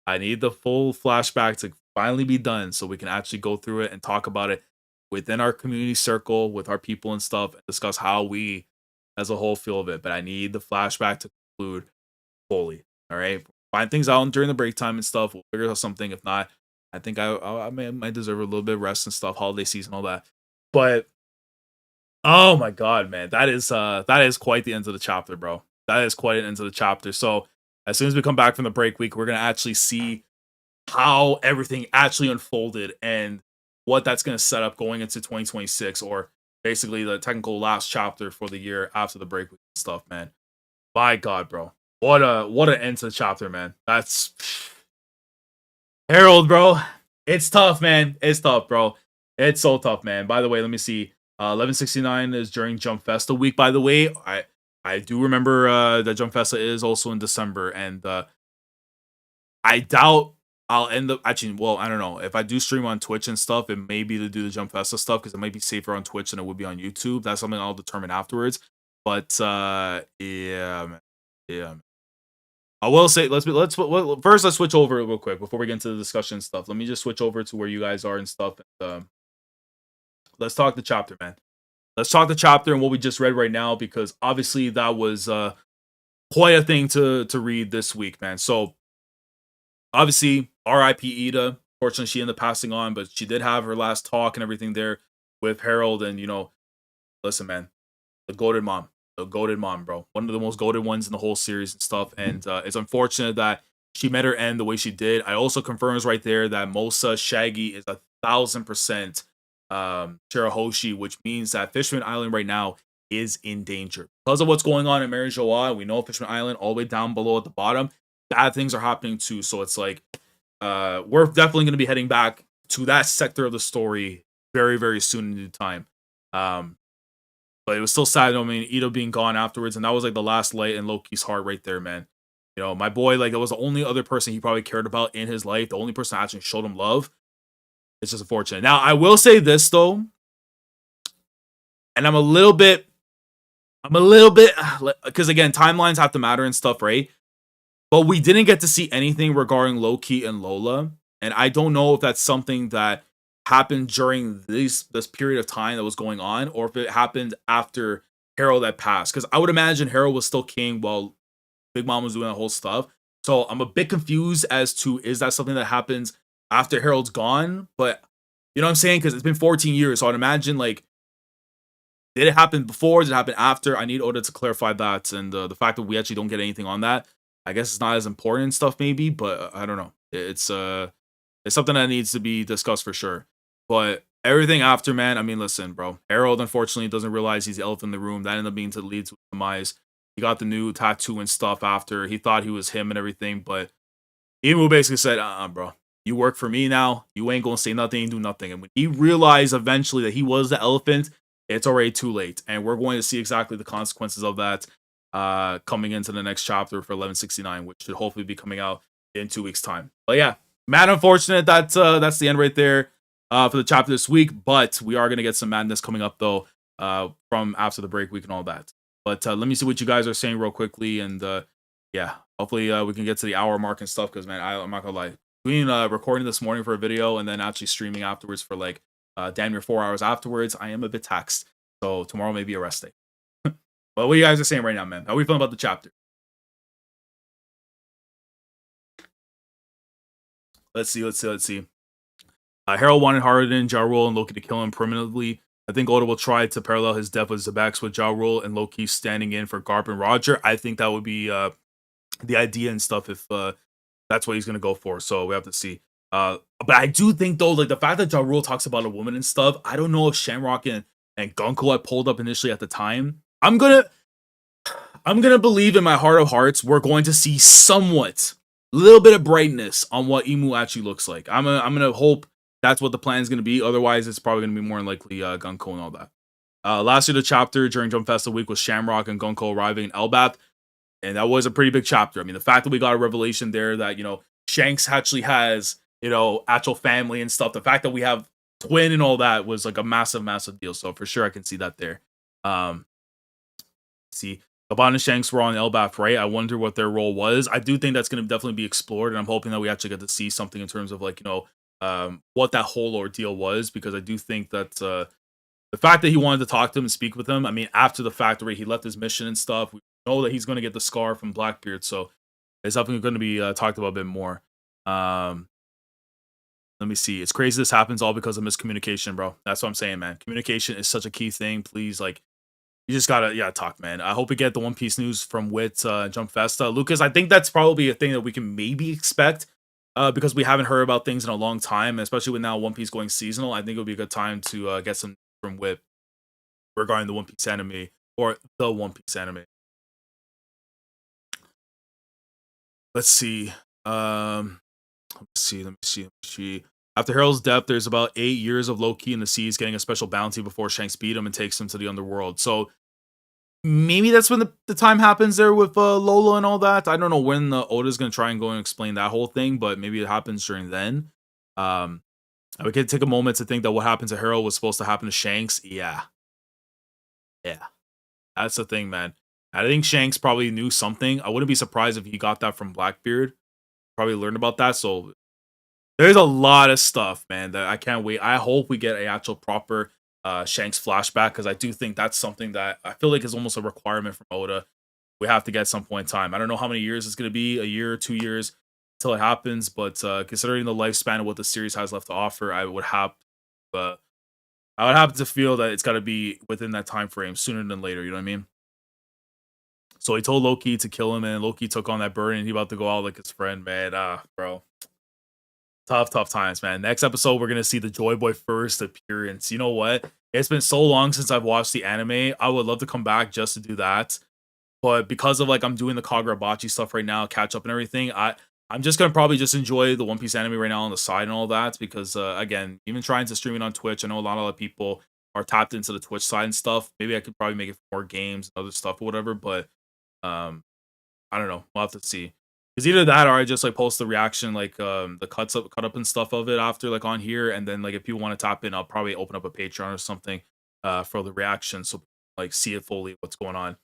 I need the full flashback to finally be done so we can actually go through it and talk about it within our community circle with our people and stuff, and discuss how we as a whole feel of it. But I need the flashback to conclude fully. All right. Find things out during the break time and stuff. We'll figure out something. If not, I think I might deserve a little bit of rest and stuff, holiday season, all that. But oh my God, man, that is quite the end of the chapter, bro. That is quite an end of the chapter. So as soon as we come back from the break week, we're gonna actually see how everything actually unfolded and what that's gonna set up going into 2026, or basically the technical last chapter for the year after the break week stuff, man. My God, bro. What an end to the chapter, man. That's Harold, bro. It's tough, man. It's tough, bro. It's so tough, man. By the way, let me see. 1169 is during Jump Festa week, by the way. I do remember that Jump Festa is also in December, and I doubt I'll end up actually, well, I don't know. If I do stream on Twitch and stuff, it may be to do the Jump Festa stuff, because it might be safer on Twitch than it would be on YouTube. That's something I'll determine afterwards. But yeah, man. Yeah, man. I will say first let's switch over real quick before we get into the discussion stuff. Let me just switch over to where you guys are and stuff. And, let's talk the chapter, man. Let's talk the chapter and what we just read right now, because obviously that was quite a thing to read this week, man. So obviously, R.I.P. Ida. Fortunately, she ended up passing on, but she did have her last talk and everything there with Harold. And listen, man, the goated mom, bro. One of the most goated ones in the whole series and stuff. And it's unfortunate that she met her end the way she did. I also confirms right there that Mosa Shaggy is 1,000% Shirahoshi, which means that Fishman Island right now is in danger because of what's going on in Mary Joa. We know Fishman Island all the way down below at the bottom, bad things are happening too. So it's like we're definitely going to be heading back to that sector of the story very, very soon in due time. But it was still sad. I mean, Ito being gone afterwards, and that was like the last light in Loki's heart right there, man. My boy, like, it was the only other person he probably cared about in his life. The only person that actually showed him love. It's just unfortunate. Now, I will say this though, and I'm a little bit, because again, timelines have to matter and stuff, right? But we didn't get to see anything regarding Loki and Lola, and I don't know if that's something that happened during this period of time that was going on, or if it happened after Harold had passed. Because I would imagine Harold was still king while Big Mom was doing that whole stuff. So I'm a bit confused as to, is that something that happens after Harold's gone? But you know what I'm saying? Because it's been 14 years, so I'd imagine, like, did it happen before? Did it happen after? I need Oda to clarify that, and the fact that we actually don't get anything on that, I guess it's not as important and stuff, maybe. But I don't know. It's something that needs to be discussed for sure. But everything after, man, I mean, listen, bro. Harold, unfortunately, doesn't realize he's the elephant in the room. That ended up being to lead to demise. He got the new tattoo and stuff after. He thought he was him and everything. But Imu basically said, bro. You work for me now. You ain't going to say nothing and do nothing. And when he realized eventually that he was the elephant, it's already too late. And we're going to see exactly the consequences of that coming into the next chapter for 1169, which should hopefully be coming out in 2 weeks' time. But yeah, mad unfortunate that's the end right there for the chapter this week. But we are going to get some madness coming up, though, from after the break week and all that. But let me see what you guys are saying real quickly. And yeah, hopefully we can get to the hour mark and stuff, because, man, I'm not going to lie. Between recording this morning for a video and then actually streaming afterwards for like damn near 4 hours afterwards, I am a bit taxed. So tomorrow may be a rest day. But what you guys are saying right now, man? How are we feeling about the chapter? Let's see. Harold wanted Harden, Ja Rule, and Loki to kill him permanently. I think Oda will try to parallel his death with Zebex, with Ja Rule and Loki standing in for Garp and Roger. I think that would be the idea and stuff if that's what he's going to go for. So we have to see. But I do think, though, like, the fact that Ja Rule talks about a woman and stuff, I don't know if Shamrock and Gunko had pulled up initially at the time. I'm gonna believe in my heart of hearts we're going to see somewhat, little bit of brightness on what Imu actually looks like. I'm gonna hope that's what the plan is gonna be. Otherwise, it's probably gonna be more than likely Gunko and all that. Last year, the chapter during Jump Festival week was Shamrock and Gunko arriving in Elbaf, and that was a pretty big chapter. I mean, the fact that we got a revelation there that Shanks actually has actual family and stuff. The fact that we have twin and all that was like a massive deal. So for sure, I can see that there. See, Gaban and Shanks were on Elbaf, right? I wonder what their role was. I do think that's going to definitely be explored, and I'm hoping that we actually get to see something in terms of, like, what that whole ordeal was, because I do think that the fact that he wanted to talk to him and speak with him, I mean, after the fact where he left his mission and stuff, we know that he's going to get the scar from Blackbeard, so it's definitely going to be talked about a bit more. Let me see. It's crazy this happens all because of miscommunication, bro. That's what I'm saying, man. Communication is such a key thing. Please, like, you just gotta talk, man. I hope we get the One Piece news from Wit Jump Festa. Lucas, I think that's probably a thing that we can maybe expect because we haven't heard about things in a long time, especially with now One Piece going seasonal. I think it would be a good time to get some from Wit regarding the One Piece anime, or the One Piece anime. Let's see. Let me see. After Harold's death, there's about 8 years of Loki in the seas getting a special bounty before Shanks beat him and takes him to the underworld. So maybe that's when the time happens there with Lola and all that. I don't know when Oda's going to try and go and explain that whole thing, but maybe it happens during then. We could take a moment to think that what happened to Harold was supposed to happen to Shanks. Yeah. That's the thing, man. I think Shanks probably knew something. I wouldn't be surprised if he got that from Blackbeard. Probably learned about that. So there's a lot of stuff, man, that I can't wait. I hope we get a actual proper Shanks flashback, because I do think that's something that I feel like is almost a requirement from Oda. We have to get some point in time. I don't know how many years it's going to be, a year or 2 years until it happens, but considering the lifespan of what the series has left to offer, I would have to feel that it's got to be within that time frame sooner than later. You know what I mean? So he told Loki to kill him, and Loki took on that burden, and he about to go out like his friend, man. Bro. Tough times, man. Next episode, we're gonna see the Joy Boy first appearance. You know what? It's been so long since I've watched the anime. I would love to come back just to do that. But because of like I'm doing the Kagurabachi stuff right now, catch up and everything, I'm just gonna probably just enjoy the One Piece anime right now on the side and all that, because again, even trying to stream it on Twitch, I know a lot of people are tapped into the Twitch side and stuff. Maybe I could probably make it for more games and other stuff or whatever, but um I don't know. We'll have to see. Because either that or I just like post the reaction, like the cut up and stuff of it after like on here, and then like if people want to tap in, I'll probably open up a Patreon or something for the reaction, so like see it fully what's going on.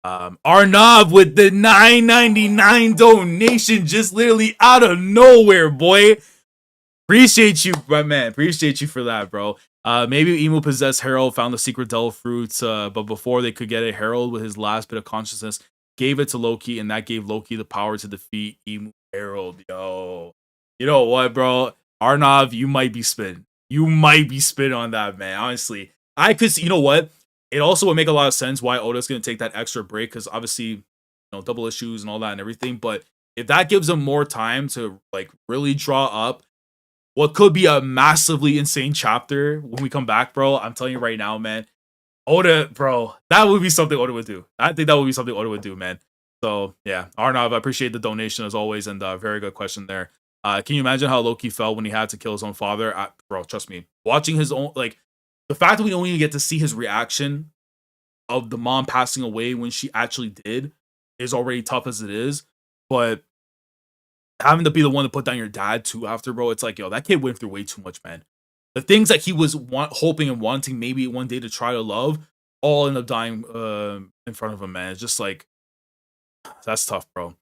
Arnav with the 9.99 donation, just literally out of nowhere, boy. Appreciate you, my man. Appreciate you for that, bro. Maybe Emu possessed Harold, found the secret devil fruits, but before they could get it, Harold, with his last bit of consciousness, gave it to Loki, and that gave Loki the power to defeat Emu Harold. Yo, you know what, bro? Arnav, you might be spin. You might be spin on that, man. Honestly, I could see. You know what? It also would make a lot of sense why Oda's gonna take that extra break, because obviously, double issues and all that and everything. But if that gives him more time to like really draw up what could be a massively insane chapter when we come back, bro, I'm telling you right now, man. Oda, bro, that would be something Oda would do. I think that would be something Oda would do, man. So yeah, Arnav, I appreciate the donation as always, and very good question there. Can you imagine how Loki felt when he had to kill his own father? Bro, trust me, watching his own, like, the fact that we don't even get to see his reaction of the mom passing away when she actually did is already tough as it is. But having to be the one to put down your dad too after, bro, it's like, yo, that kid went through way too much, man. The things that he was hoping and wanting maybe one day to try to love all end up dying in front of him, man. It's just like, that's tough, bro.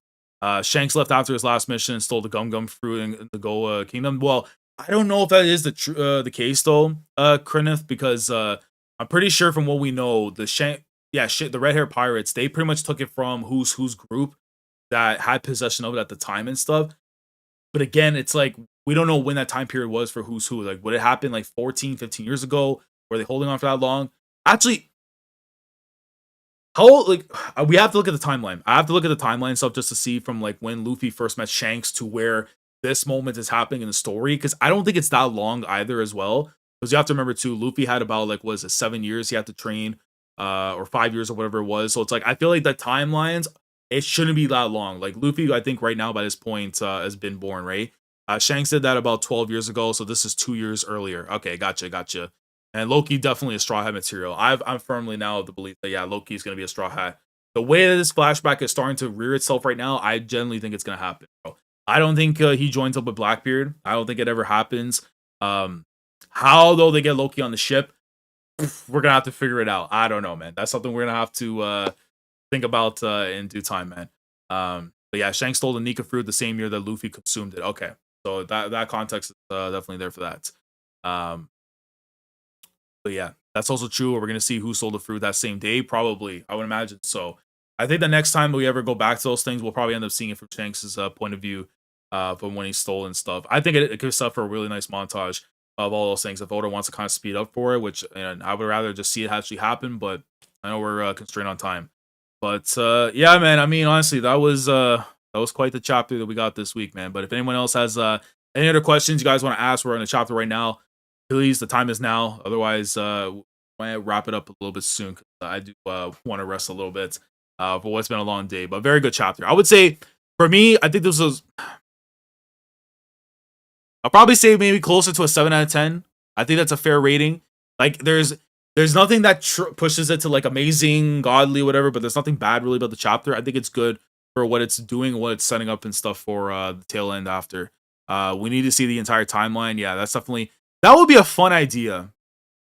Shanks left after his last mission and stole the Gum Gum fruit in the Goa Kingdom. Well, I don't know if that is the case though, Krenith, because I'm pretty sure from what we know, the red hair pirates, they pretty much took it from who's group that had possession of it at the time and stuff. But again, it's like, we don't know when that time period was for who's who. Like, would it happen like 14, 15 years ago? Were they holding on for that long? Actually, we have to look at the timeline. I have to look at the timeline stuff just to see from like when Luffy first met Shanks to where this moment is happening in the story. Because I don't think it's that long either as well. Because you have to remember too, Luffy had about like, was it 7 years he had to train, or 5 years or whatever it was. So it's like, I feel like the timelines, it shouldn't be that long. Like Luffy, I think right now by this point has been born, right? Shanks did that about 12 years ago, so this is 2 years earlier. Okay, gotcha. And Loki definitely a Straw Hat material. I'm firmly now of the belief that, yeah, Loki is going to be a Straw Hat. The way that this flashback is starting to rear itself right now, I genuinely think it's going to happen, bro. I don't think he joins up with Blackbeard. I don't think it ever happens. How, though, they get Loki on the ship, we're going to have to figure it out. I don't know, man. That's something we're going to have to think about in due time, man. But yeah, Shanks stole the Nika fruit the same year that Luffy consumed it. Okay. So that context is definitely there for that. But yeah, that's also true. We're gonna see who sold the fruit that same day, probably. I would imagine. So I think the next time we ever go back to those things, we'll probably end up seeing it from Shanks' point of view, from when he stole and stuff. I think it could set for a really nice montage of all those things if Oda wants to kind of speed up for it, which, and I would rather just see it actually happen. But I know we're constrained on time. But yeah, man. I mean, honestly, that was quite the chapter that we got this week, man. But if anyone else has any other questions you guys want to ask, we're in the chapter right now. Please, the time is now. Otherwise, I might wrap it up a little bit soon, because I do want to rest a little bit for what's been a long day. But very good chapter. I would say, for me, I think this was, I'll probably say maybe closer to a 7 out of 10. I think that's a fair rating. Like, there's nothing that pushes it to like amazing, godly, whatever, but there's nothing bad really about the chapter. I think it's good for what it's doing, what it's setting up and stuff for the tail end after. We need to see the entire timeline. Yeah, that's definitely, that would be a fun idea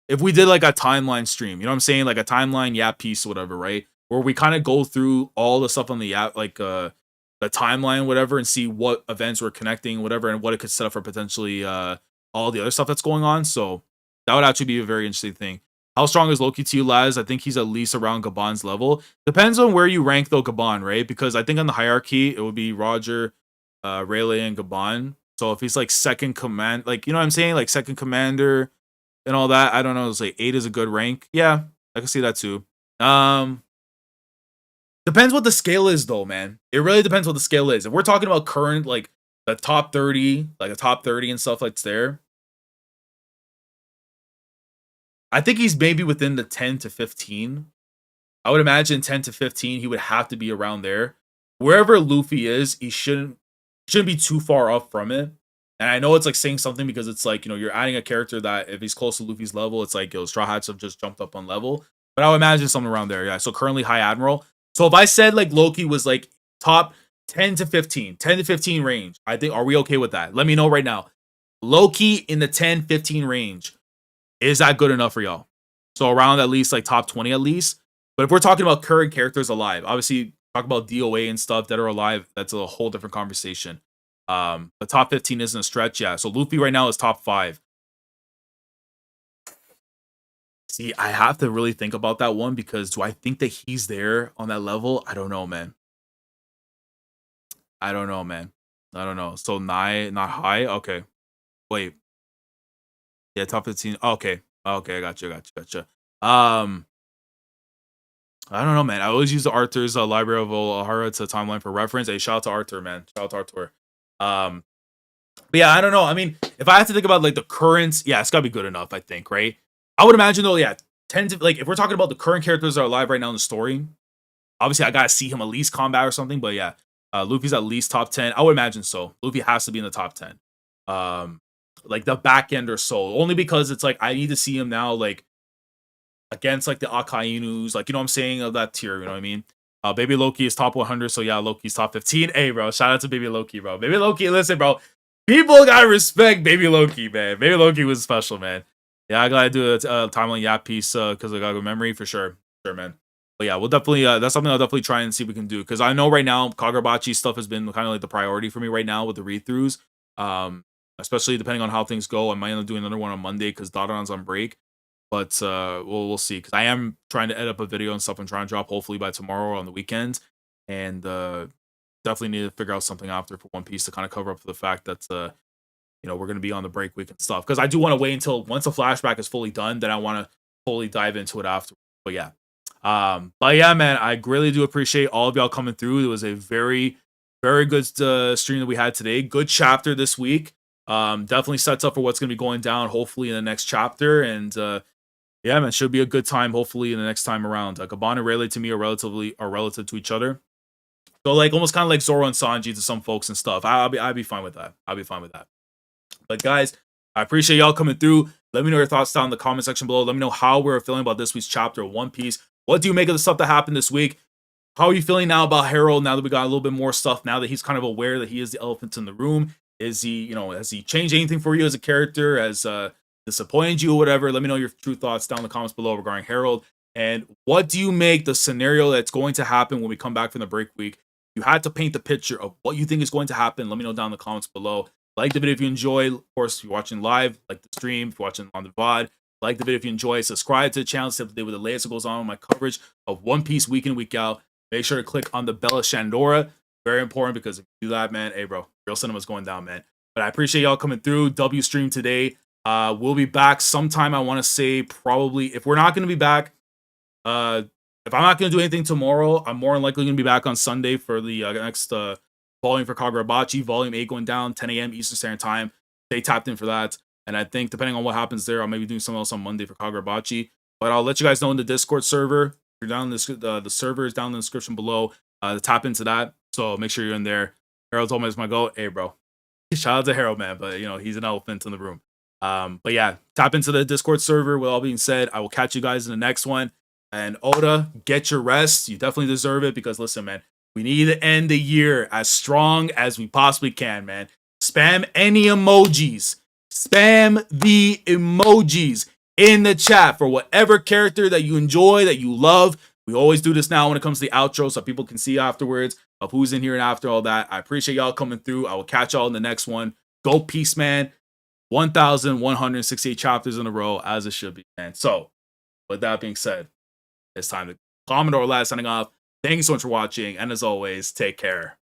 if we did like a timeline stream. You know what I'm saying? Like a timeline, yeah, piece, whatever, right? where we kind of go through all the stuff on the app, like the timeline, whatever, and see what events we're connecting, whatever, and what it could set up for potentially all the other stuff that's going on. So that would actually be a very interesting thing. How strong is Loki to you, Laz? I think he's at least around Gabon's level. Depends on where you rank though Gabon, right? Because I think on the hierarchy it would be Roger, Rayleigh, and Gabon. So if he's like second command, like you know what I'm saying, like second commander and all that, I don't know. It's like 8 is a good rank. Yeah, I can see that too. Depends what the scale is though, man. It really depends what the scale is. If we're talking about current, like the top 30, like a top 30 and stuff like there, I think he's maybe within the 10 to 15. I would imagine 10 to 15, he would have to be around there. Wherever Luffy is, he shouldn't be too far off from it. And I know it's like saying something because it's like, you know, you're adding a character that if he's close to Luffy's level, it's like, yo, Straw Hats have just jumped up on level. But I would imagine something around there. Yeah. So currently High Admiral. So if I said like Loki was like top 10 to 15, 10 to 15 range, I think, are we okay with that? Let me know right now. Loki in the 10, 15 range. Is that good enough for y'all? So around at least like top 20 at least. But if we're talking about current characters alive, obviously talk about DOA and stuff that are alive, that's a whole different conversation. The top 15 isn't a stretch, yeah. So Luffy right now is top 5. See, I have to really think about that one because do I think that he's there on that level? I don't know, man. I don't know, man. I don't know. So not high? Okay. Wait. Yeah, top 15. Okay. Okay, I gotcha. I don't know, man. I always use the Arthur's Library of O'Hara to timeline for reference. Hey, shout out to Arthur, man. Shout out to Arthur. But yeah, I don't know. I mean, if I have to think about like the current, yeah, it's gotta be good enough, I think, right? I would imagine though, yeah, 10 to like if we're talking about the current characters that are alive right now in the story, obviously I gotta see him at least combat or something, but yeah, Luffy's at least top 10. I would imagine so. Luffy has to be in the top 10. Like the back end or so. Only because it's like I need to see him now, like against like the Akainus, like you know what I'm saying, of that tier, you know what I mean? Baby Loki is top 100, so yeah, Loki's top 15. Hey, bro, shout out to Baby Loki, bro. Baby Loki, listen, bro. People gotta respect Baby Loki, man. Baby Loki was special, man. Yeah, I gotta do a timeline yap piece because I got a memory for sure. Sure, man. But yeah, we'll definitely, that's something I'll definitely try and see if we can do. Because I know right now, Kagurabachi stuff has been kind of like the priority for me right now with the read-throughs. Especially depending on how things go. I might end up doing another one on Monday because Dadaron's on break. But we'll see. Because I am trying to edit up a video and stuff and trying to drop hopefully by tomorrow on the weekend. And definitely need to figure out something after for One Piece to kind of cover up for the fact that you know, we're going to be on the break week and stuff. Because I do want to wait until once the flashback is fully done, then I want to fully dive into it after. But yeah. But yeah, man, I really do appreciate all of y'all coming through. It was a very, very good stream that we had today. Good chapter this week. Definitely sets up for what's going to be going down, hopefully, in the next chapter. And yeah, man, should be a good time, hopefully, in the next time around. Gabon and Rayleigh to me are relative to each other. So, like, almost kind of like Zoro and Sanji to some folks and stuff. I'll be fine with that. I'll be fine with that. But guys, I appreciate y'all coming through. Let me know your thoughts down in the comment section below. Let me know how we're feeling about this week's chapter of One Piece. What do you make of the stuff that happened this week? How are you feeling now about Harold now that we got a little bit more stuff, now that he's kind of aware that he is the elephant in the room? Is he, you know, has he changed anything for you as a character? Has disappointed you or whatever? Let me know your true thoughts down in the comments below regarding Harold. And what do you make the scenario that's going to happen when we come back from the break week? You had to paint the picture of what you think is going to happen. Let me know down in the comments below. Like the video if you enjoy. Of course, if you're watching live, like the stream. If you're watching on the VOD, like the video if you enjoy. Subscribe to the channel so that with the latest that goes on with my coverage of One Piece week in, week out. Make sure to click on the bell of Shandora. Very important because if you do that, man, hey, bro, real cinema's going down, man. But I appreciate y'all coming through. W stream today. We'll be back sometime. I want to say probably, if we're not going to be back, if I'm not going to do anything tomorrow, I'm more than likely going to be back on Sunday for the next volume for Kagurabachi, volume 8 going down 10 a.m. Eastern Standard Time. Stay tapped in for that. And I think depending on what happens there, I'll maybe do something else on Monday for Kagurabachi. But I'll let you guys know in the Discord server. If you're down in the server is down in the description below. To tap into that. So make sure you're in there. Harold told me it's my goal. Hey, bro. Shout out to Harold, man. But, you know, he's an elephant in the room. But yeah, tap into the Discord server. With all being said, I will catch you guys in the next one. And Oda, get your rest. You definitely deserve it because, listen, man, we need to end the year as strong as we possibly can, man. Spam any emojis. Spam the emojis in the chat for whatever character that you enjoy, that you love. We always do this now when it comes to the outro so people can see afterwards of who's in here and after all that. I appreciate y'all coming through. I will catch y'all in the next one. Go Peace, man. 1,168 chapters in a row, as it should be, man. So, with that being said, it's time to Commodore Lad signing off. Thank you so much for watching, and as always, take care.